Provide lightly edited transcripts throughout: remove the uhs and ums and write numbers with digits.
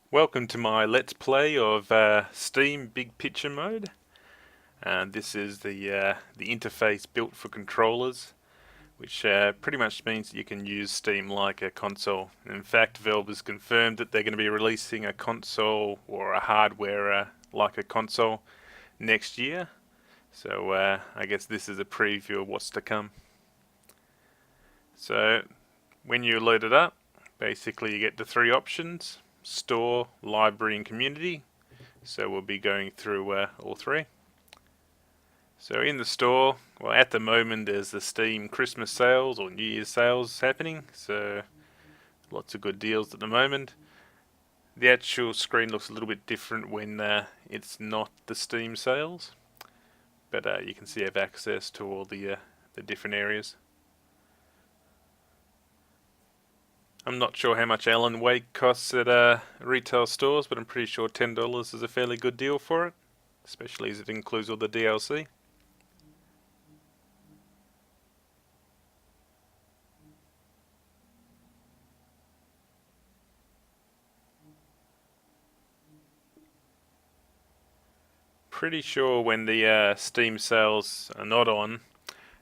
Welcome to my Let's Play of Steam Big Picture Mode. This is the interface built for controllers, which pretty much means that you can use Steam like a console. In fact, Valve has confirmed that they're going to be releasing a console or a hardware like a console next year. So I guess this is a preview of what's to come. So when you load it up, basically you get the three options: store, library, and community. So we'll be going through all three. So in the store, well, at the moment there's the Steam Christmas sales or New Year's sales happening. So lots of good deals at the moment. The actual screen looks a little bit different when it's not the Steam sales, but you can see I have access to all the different areas. I'm not sure how much Alan Wake costs at retail stores, but I'm pretty sure $10 is a fairly good deal for it, especially as it includes all the DLC. Pretty sure when the Steam sales are not on,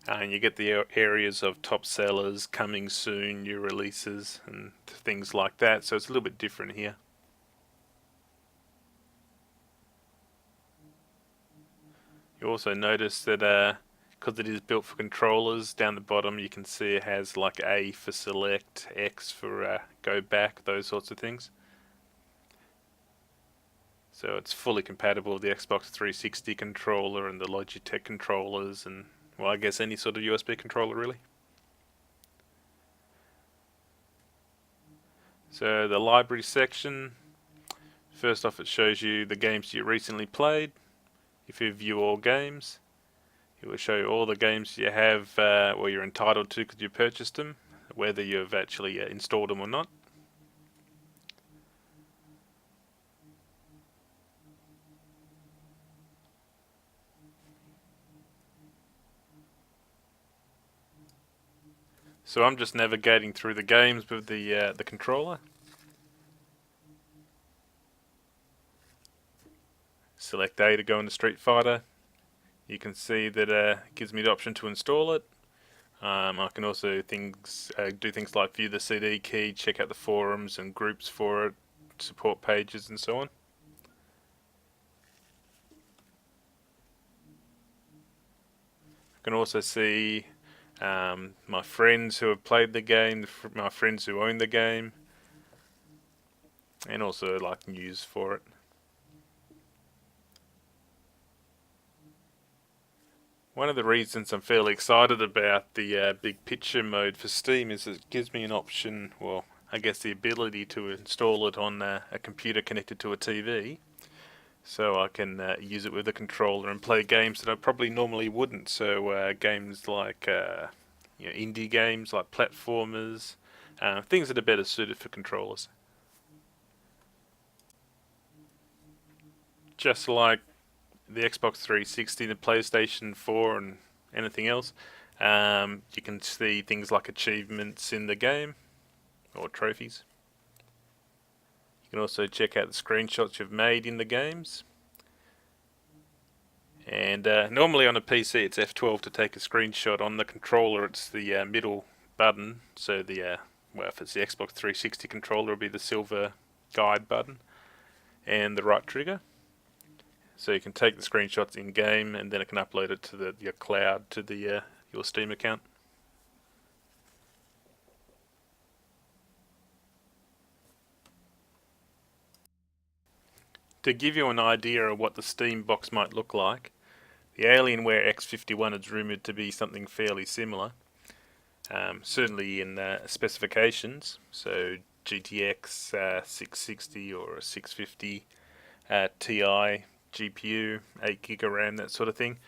and you get the areas of top sellers, coming soon, new releases, and things like that. So it's a little bit different here. You also notice that because it is built for controllers, down the bottom you can see it has like A for select, X for go back, those sorts of things. So it's fully compatible with the Xbox 360 controller and the Logitech controllers, and well, I guess any sort of USB controller really. So the library section, first off it shows you the games you recently played. If you view all games, it will show you all the games you have or you're entitled to because you purchased them, whether you've actually installed them or not. So I'm just navigating through the games with the controller. Select A to go into Street Fighter. You can see that it gives me the option to install it. I can also do things like view the CD key, check out the forums and groups for it, support pages and so on. I can also see my friends who have played the game, my friends who own the game, and also like news for it. One of the reasons I'm fairly excited about the big picture mode for Steam is it gives me an option, well, I guess the ability to install it on a computer connected to a TV. So I can use it with a controller and play games that I probably normally wouldn't. So games like indie games, like platformers, things that are better suited for controllers. Just like the Xbox 360, the PlayStation 4, and anything else, you can see things like achievements in the game or trophies. You can also check out the screenshots you've made in the games. And normally on a PC it's F12 to take a screenshot. On the controller it's the middle button. So well, if it's the Xbox 360 controller, it'll be the silver guide button and the right trigger. So you can take the screenshots in game, and then it can upload it to your cloud to your Steam account. To give you an idea of what the Steambox might look like, the Alienware X51 is rumoured to be something fairly similar, certainly in specifications. So GTX 660 or a 650 Ti GPU, 8GB RAM, that sort of thing.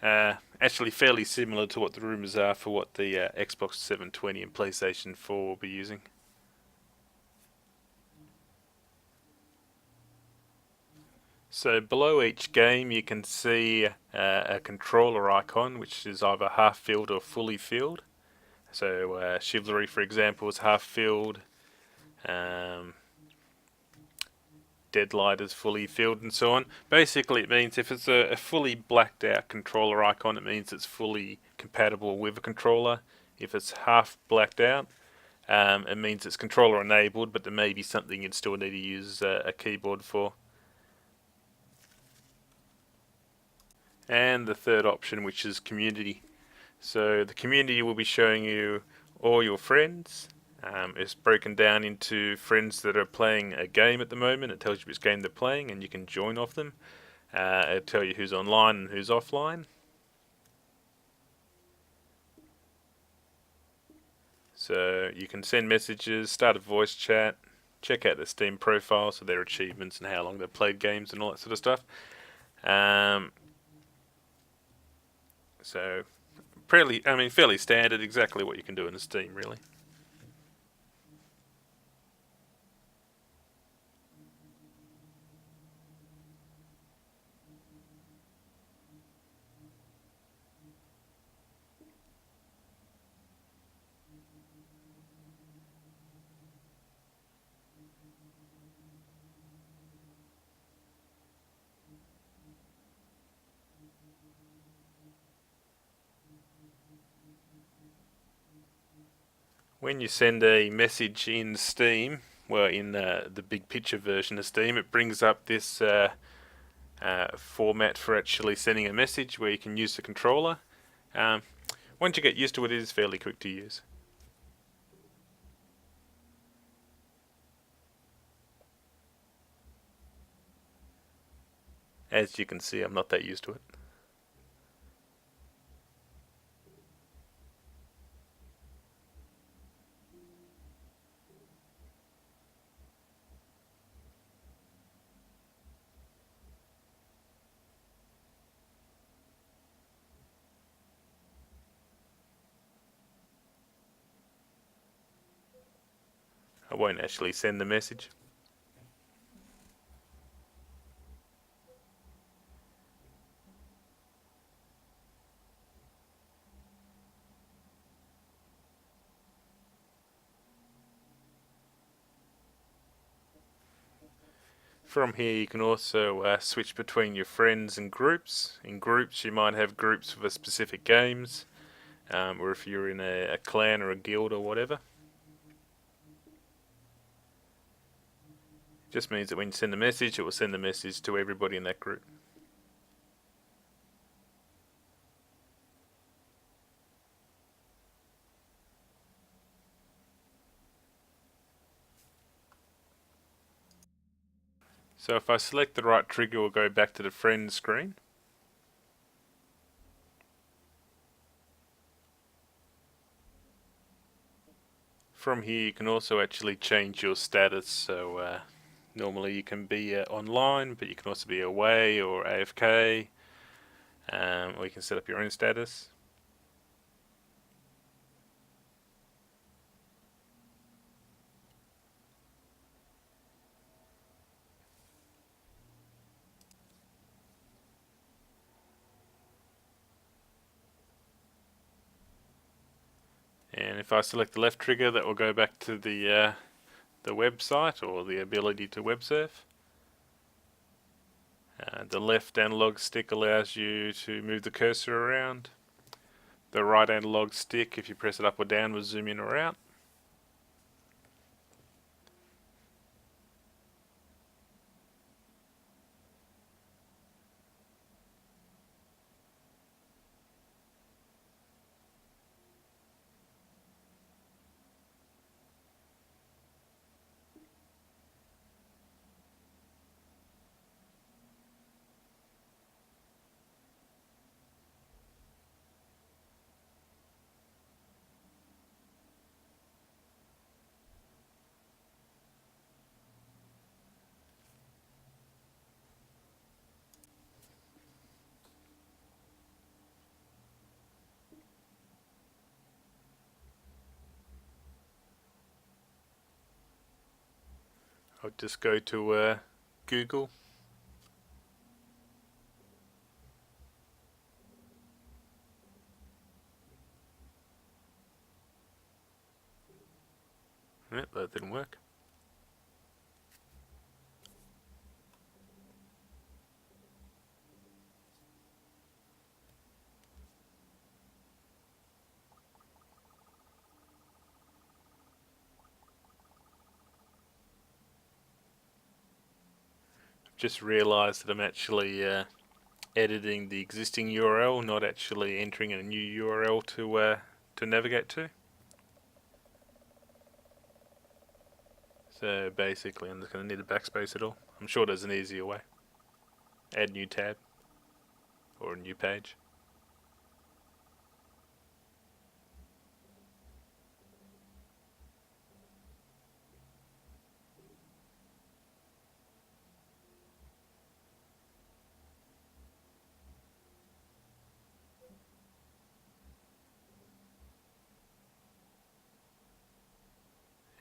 Actually fairly similar to what the rumours are for what the Xbox 720 and PlayStation 4 will be using. So below each game you can see a controller icon which is either half filled or fully filled. So Chivalry, for example, is half filled. deadlight is fully filled and so on. Basically it means if it's a fully blacked out controller icon, it means it's fully compatible with a controller. If it's half blacked out, it means it's controller enabled, but there may be something you'd still need to use a keyboard for. And the third option, which is community. So the community will be showing you all your friends. It's broken down into friends that are playing a game at the moment. It tells you which game they're playing and you can join off them. It'll tell you who's online and who's offline. So you can send messages, start a voice chat, check out their Steam profile, so their achievements and how long they've played games and all that sort of stuff. So fairly standard, exactly what you can do in Steam, really. When you send a message in Steam, well, in the big picture version of Steam, it brings up this format for actually sending a message where you can use the controller. Once you get used to it, it is fairly quick to use. As you can see, I'm not that used to it. I won't actually send the message. From here you can also switch between your friends and groups. In groups you might have groups for specific games, or if you're in a clan or a guild or whatever. It just means that when you send a message, it will send the message to everybody in that group. So if I select the right trigger, we'll go back to the friends screen. From here you can also actually change your status, so normally you can be online, but you can also be away or AFK, or you can set up your own status. And if I select the left trigger, that will go back to the website or the ability to web surf. The left analog stick allows you to move the cursor around. The right analog stick, if you press it up or down, will zoom in or out. I'll just go to Google. Yep, that didn't work. Just realised that I'm actually editing the existing URL, not actually entering a new URL to navigate to. So basically I'm just going to need to backspace it all. I'm sure there's an easier way. Add new tab or a new page.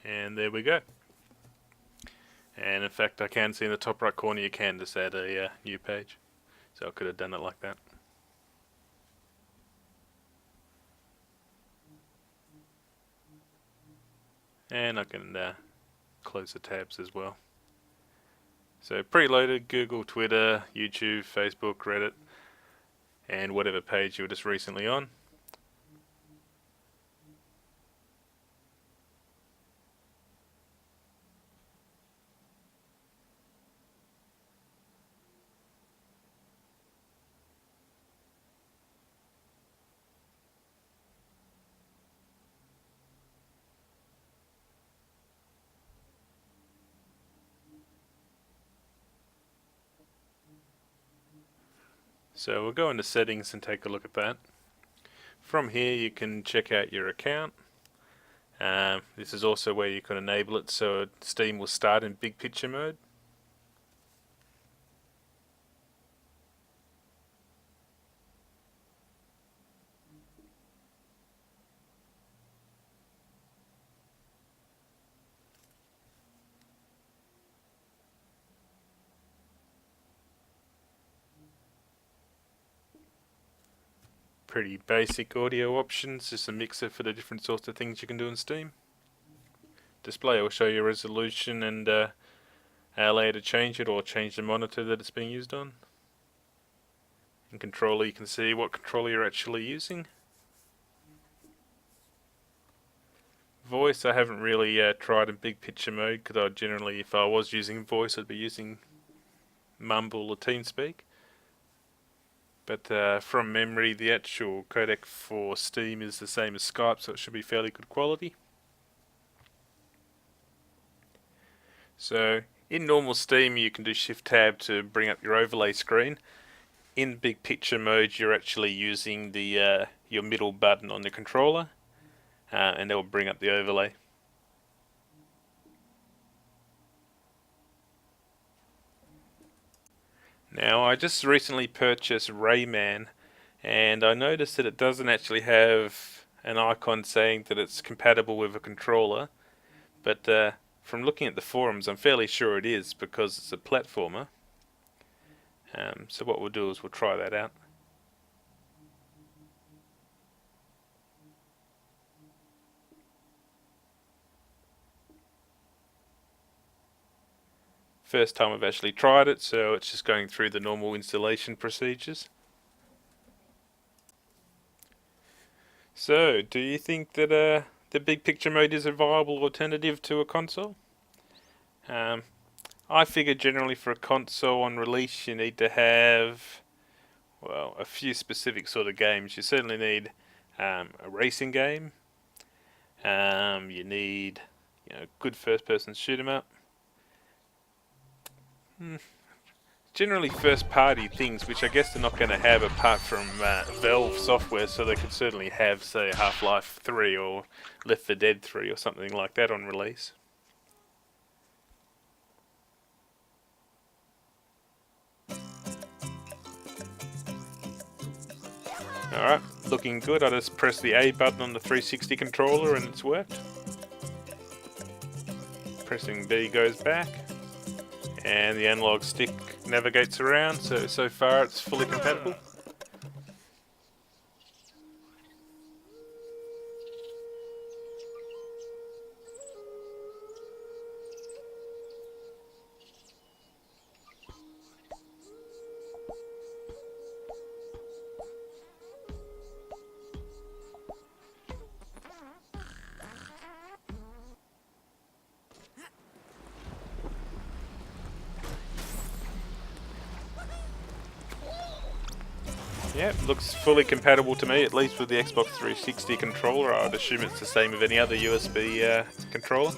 And there we go. And in fact I can see in the top right corner you can just add a new page. So I could have done it like that. And I can close the tabs as well. So preloaded Google, Twitter, YouTube, Facebook, Reddit, and whatever page you were just recently on. So we'll go into settings and take a look at that. From here you can check out your account. This is also where you can enable it so Steam will start in big picture mode. Pretty basic audio options, just a mixer for the different sorts of things you can do in Steam. Display will show you resolution and allow you to change it or change the monitor that it's being used on. In controller you can see what controller you're actually using. Voice I haven't really tried in big picture mode because I generally, if I was using voice, I'd be using Mumble or TeamSpeak. But from memory, the actual codec for Steam is the same as Skype, so it should be fairly good quality. So in normal Steam, you can do Shift Tab to bring up your overlay screen. In big picture mode, you're actually using the your middle button on the controller, and that will bring up the overlay. Now, I just recently purchased Rayman, and I noticed that it doesn't actually have an icon saying that it's compatible with a controller, but from looking at the forums, I'm fairly sure it is because it's a platformer. So what we'll do is we'll try that out. First time I've actually tried it, so it's just going through the normal installation procedures. So, do you think that the big picture mode is a viable alternative to a console? I figure generally for a console on release you need to have, well, a few specific sort of games. You certainly need a racing game. You need, good first-person shoot 'em up. Generally first-party things, which I guess they're not going to have apart from Valve software, so they could certainly have, say, Half-Life 3 or Left 4 Dead 3 or something like that on release. Alright, looking good. I just press the A button on the 360 controller and it's worked. Pressing B goes back. And the analog stick navigates around, so far it's fully compatible. Yeah, looks fully compatible to me, at least with the Xbox 360 controller. I'd assume it's the same with any other USB controller.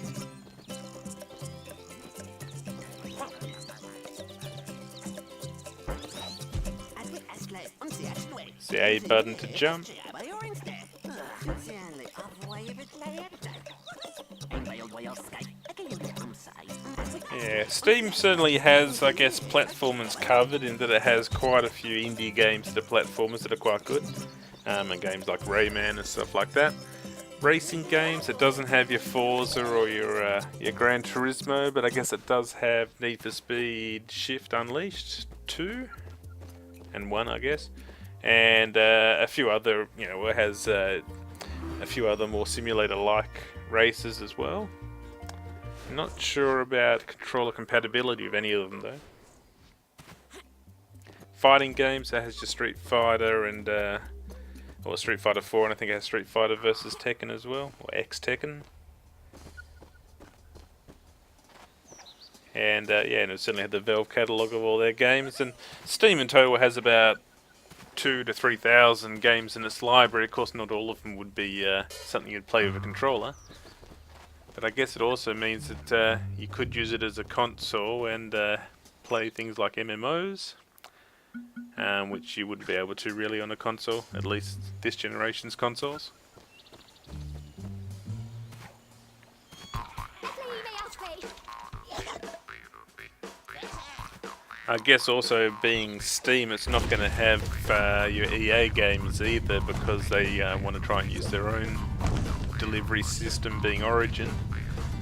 It's the A button to jump. Yeah, Steam certainly has, I guess, platformers covered in that it has quite a few indie games that are platformers that are quite good. And games like Rayman and stuff like that. Racing games, it doesn't have your Forza or your Gran Turismo, but I guess it does have Need for Speed Shift Unleashed 2 and 1, I guess. And a few other, it has a few other more simulator-like races as well. Not sure about controller compatibility of any of them though. Fighting games, that has your Street Fighter and or Street Fighter 4, and I think it has Street Fighter versus Tekken as well, or X Tekken. And and it certainly had the Valve catalogue of all their games. And Steam in total has about 2,000 to 3,000 games in its library. Of course, not all of them would be something you'd play with a controller. But I guess it also means that you could use it as a console and play things like MMOs, which you wouldn't be able to really on a console, at least this generation's consoles. I guess also being Steam, it's not going to have your EA games either, because they want to try and use their own delivery system being Origin.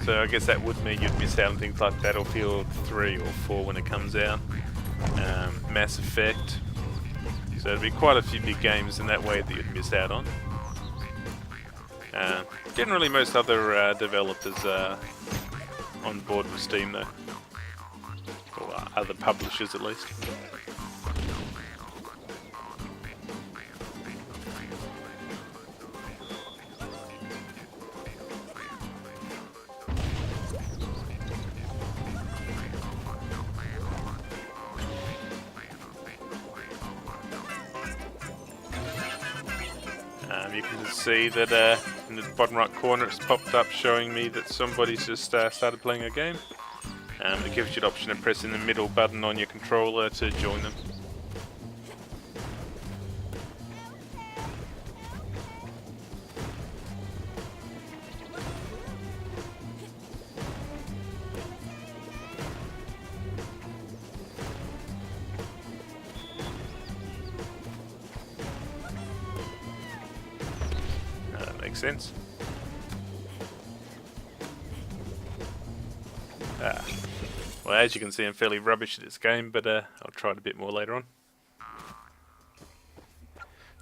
So I guess that would mean you'd miss out on things like Battlefield 3 or 4 when it comes out. Mass Effect. So there'd be quite a few big games in that way that you'd miss out on. Generally most other developers are on board with Steam though. Or other publishers at least. You can just see that in the bottom right corner it's popped up showing me that somebody's just started playing a game. It gives you the option of pressing the middle button on your controller to join them. Makes sense. Well, as you can see, I'm fairly rubbish at this game, but I'll try it a bit more later on.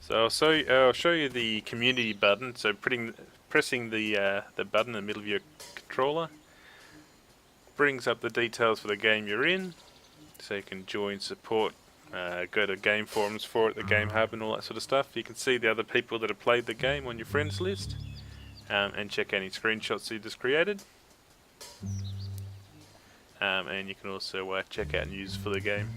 So I'll show you the community button. So pressing the button in the middle of your controller brings up the details for the game you're in. So you can join, support, go to game forums for it, the game hub and all that sort of stuff. You can see the other people that have played the game on your friends list, and check any screenshots you just created. And you can also check out news for the game.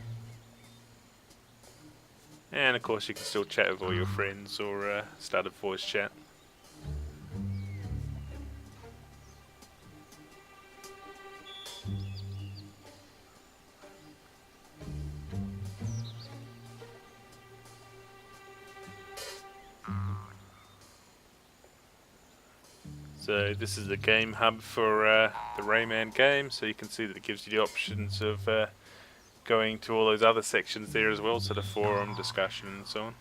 And of course you can still chat with all your friends or start a voice chat. So this is the game hub for the Rayman game, so you can see that it gives you the options of going to all those other sections there as well, so the forum, discussion and so on.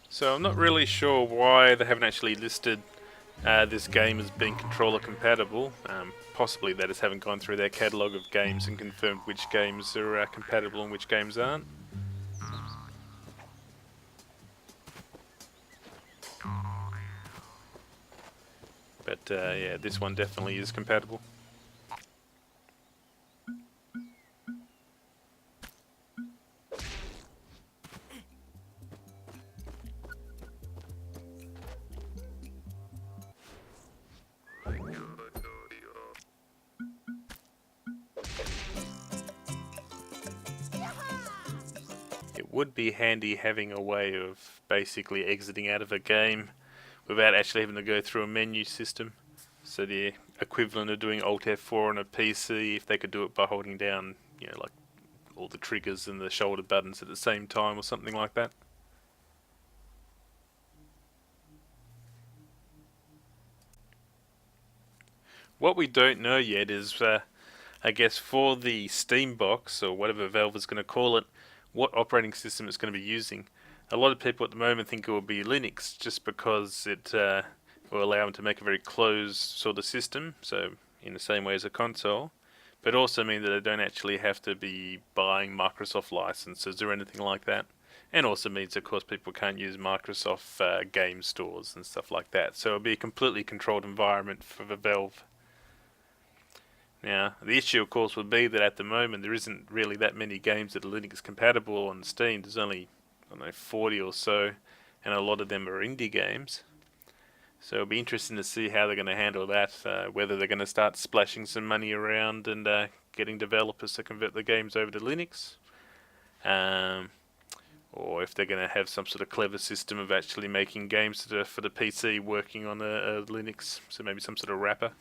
So I'm not really sure why they haven't actually listed this game as being controller compatible. Possibly they just haven't gone through their catalogue of games and confirmed which games are compatible and which games aren't. But yeah, this one definitely is compatible. would be handy having a way of basically exiting out of a game without actually having to go through a menu system. So the equivalent of doing Alt F4 on a PC, if they could do it by holding down, like all the triggers and the shoulder buttons at the same time or something like that. What we don't know yet is, I guess, for the Steambox, or whatever Valve is going to call it, what operating system it's going to be using. A lot of people at the moment think it will be Linux, just because it will allow them to make a very closed sort of system, so in the same way as a console, but also mean that they don't actually have to be buying Microsoft licenses or anything like that. And also means, of course, people can't use Microsoft game stores and stuff like that. So it'll be a completely controlled environment for the Valve. Now, the issue, of course, would be that at the moment there isn't really that many games that are Linux compatible on Steam. There's only, 40 or so, and a lot of them are indie games. So it'll be interesting to see how they're going to handle that, whether they're going to start splashing some money around and getting developers to convert the games over to Linux, or if they're going to have some sort of clever system of actually making games for the PC working on a Linux, so maybe some sort of wrapper.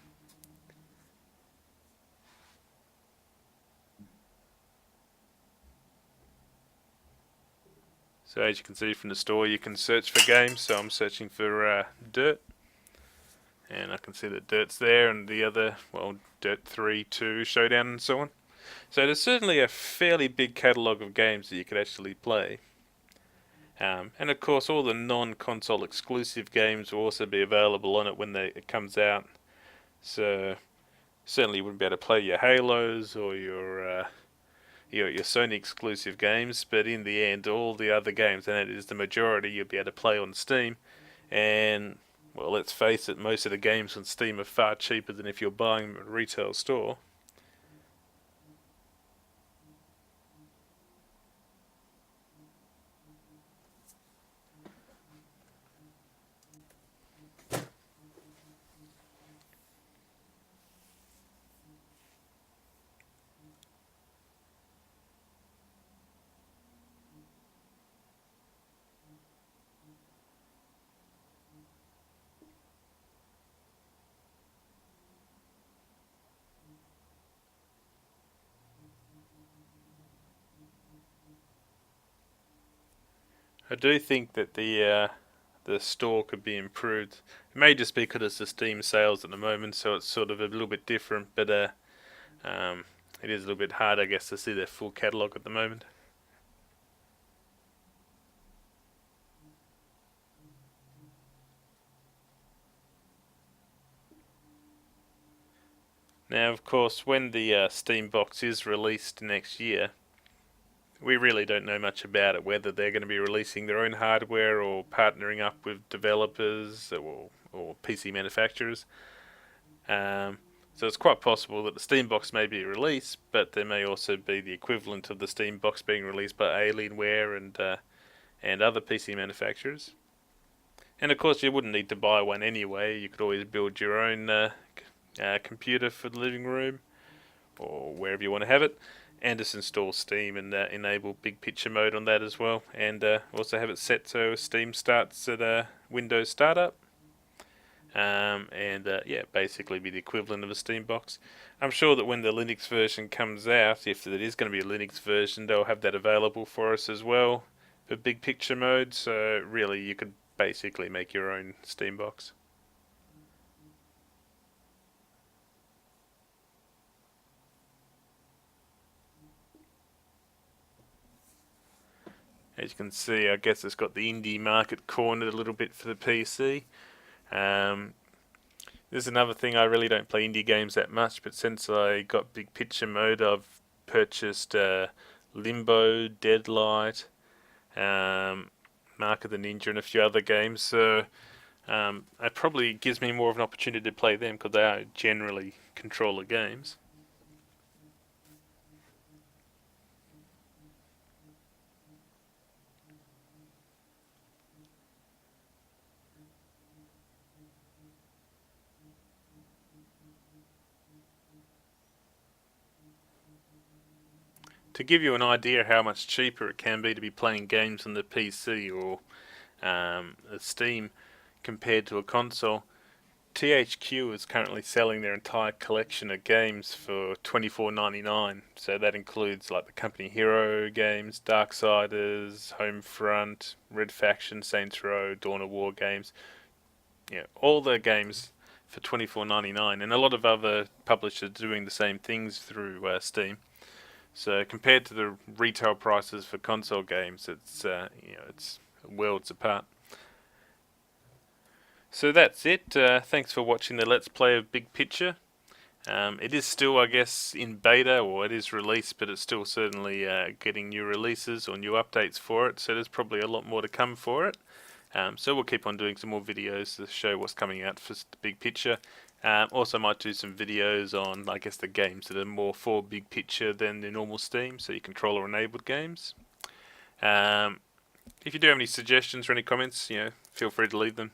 So as you can see from the store, you can search for games. So I'm searching for Dirt, and I can see that Dirt's there, and the other, Dirt 3, 2, Showdown, and so on. So there's certainly a fairly big catalogue of games that you could actually play. And of course, all the non-console exclusive games will also be available on it when it comes out. So certainly you wouldn't be able to play your Halos or your Sony exclusive games, but in the end, all the other games, and it is the majority, you'll be able to play on Steam. And, well, let's face it, most of the games on Steam are far cheaper than if you're buying them at a retail store. I do think that the store could be improved. It may just be because it's the Steam sales at the moment, so it's sort of a little bit different. But it is a little bit hard, I guess, to see their full catalogue at the moment. Now, of course, when the Steambox is released next year, we really don't know much about it, whether they're going to be releasing their own hardware or partnering up with developers or PC manufacturers. So it's quite possible that the Steambox may be released, but there may also be the equivalent of the Steambox being released by Alienware and other PC manufacturers. And of course, you wouldn't need to buy one anyway. You could always build your own computer for the living room or wherever you want to have it, and just install Steam and enable big picture mode on that as well, and also have it set so Steam starts at Windows startup, and basically be the equivalent of a Steambox. I'm sure that when the Linux version comes out, if it is going to be a Linux version, they'll have that available for us as well for big picture mode, so really you could basically make your own Steambox. As you can see, I guess it's got the indie market cornered a little bit for the PC. There's another thing, I really don't play indie games that much, but since I got big picture mode, I've purchased Limbo, Deadlight, Mark of the Ninja, and a few other games. So it probably gives me more of an opportunity to play them because they are generally controller games. to give you an idea how much cheaper it can be to be playing games on the PC or Steam compared to a console, THQ is currently selling their entire collection of games for $24.99. So that includes like the Company Hero games, Darksiders, Homefront, Red Faction, Saints Row, Dawn of War games. All the games for $24.99, and a lot of other publishers doing the same things through Steam. So compared to the retail prices for console games, it's worlds apart. So that's it. Thanks for watching the Let's Play of Big Picture. It is still, I guess, in beta, or it is released, but it's still certainly getting new releases or new updates for it, so there's probably a lot more to come for it. So we'll keep on doing some more videos to show what's coming out for Big Picture. Also might do some videos on, I guess, the games that are more for Big Picture than the normal Steam, so your controller enabled games. If you do have any suggestions or any comments, feel free to leave them.